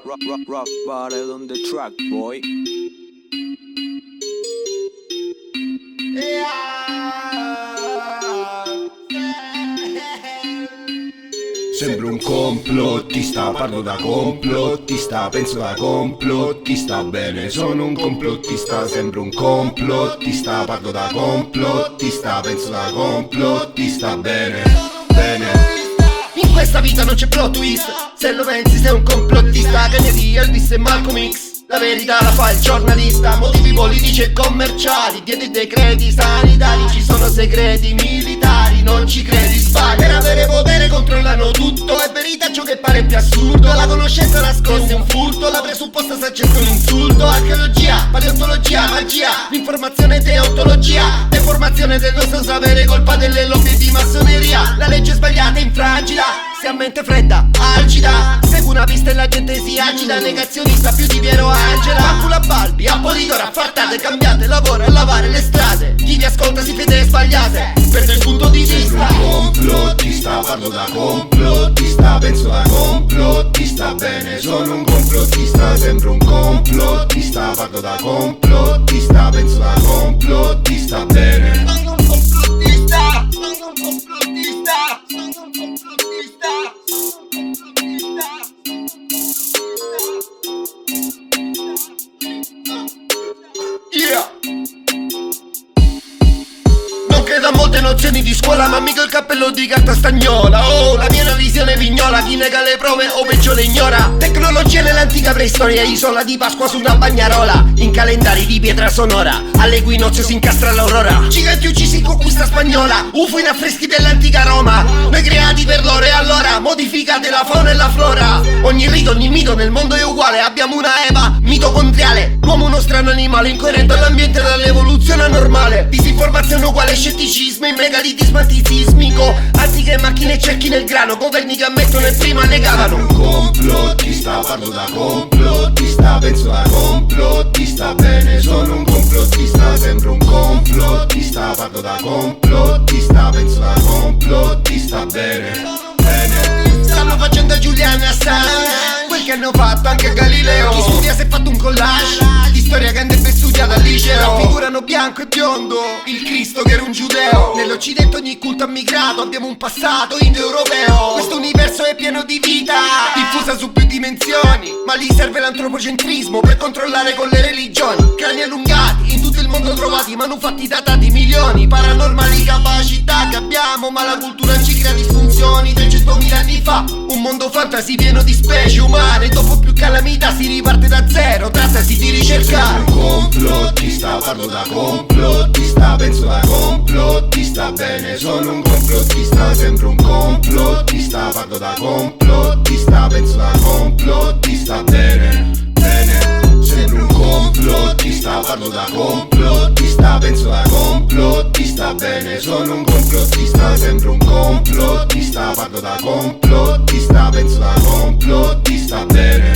rock bottle on the track, boy. Sembro un complottista, parlo da complottista, penso da complottista, bene, sono un complottista, sembro un complottista, parlo da complottista, penso da complottista, bene, bene. In questa vita non c'è plot twist, se lo pensi sei un complottista, che di Elvis e Malcolm X. La verità la fa il giornalista, motivi politici e commerciali, dietro i decreti sanitari ci sono segreti militari, non ci credi sbagli. Per avere potere controllano tutto, è verità ciò che pare più assurdo. La conoscenza nasconde un furto, la presupposta saggezza un insulto. Archeologia, paleontologia, magia, l'informazione deontologia, deformazione del nostro sapere, colpa delle lobby di massoneria. La legge sbagliata infragila, si ha mente fredda, algida, segue una pista e la gente si agita, negazionista più di Piero Angela. Fancula Balbi, Apollitore, affartate, cambiate, lavora a lavare le strade. Chi vi ascolta si fede sbagliate, perde il punto di vista. Sono un complottista, parlo da complottista, penso da complottista, bene, sono un complottista, sembro un complottista, parlo da complottista, penso da complottista, bene. Sono un complottista, sono un complottista, sono un complottista. Yeah. Non credo a molte nozioni di scuola, ma mica il cappello di carta stagnola. Oh, la mia è una visione vignola, chi nega le prove o peggio le ignora. Tecnologia nell'antica preistoria, isola di Pasqua su una bagnarola, in calendari di pietra sonora, all'equinozio si incastra l'aurora. Giganti uccisi con conquista spagnola, UFO in affreschi dell'antica Roma, noi creati per loro e allora modificate la fauna e la flora. Ogni rito, ogni mito nel mondo è uguale, abbiamo una Eva mitocondriale, l'uomo uno strano animale incoerente all'ambiente e all'evoluzione anormale. Disinformazione uguale scetticismo, megalitismo antisismico, antiche macchine e cerchi nel grano, governi che ammettono e prima negavano. Sono un complottista, parlo da complottista, penso da complottista, bene, sono un complottista, sembro un complottista, parlo da complottista, penso da complottista, bene, bene. Stanno facendo a Julian Assange quel che hanno fatto anche a Galileo. Chi studia si è fatto un collage di storia che andrebbe studiata al liceo. Raffigurano bianco e biondo il Cristo che era un giudeo. Nell'Occidente ogni culto ha migrato, abbiamo un passato indoeuropeo. Questo universo è pieno di vita, diffusa su più dimensioni, ma gli serve l'antropocentrismo per controllare con le religioni. Crani allungati, in tutto il mondo trovati, manufatti datati milioni. Paranormali capacità che abbiamo, ma la cultura ci crea disfunzioni. 300.000 anni fa, un mondo fantasy pieno di specie umane. Dopo più calamità si riparte da zero, trattasi di ricercare. Sono un complottista, parlo da complottista, penso da complottista, bene, sono un complottista, sembro un complottista, parlo da complottista, penso da complottista, bene, bene. Sembro un complottista, parlo da complottista, penso da complottista, bene, sono un complottista, sembro un complottista, parlo da complottista, penso da complottista, bene.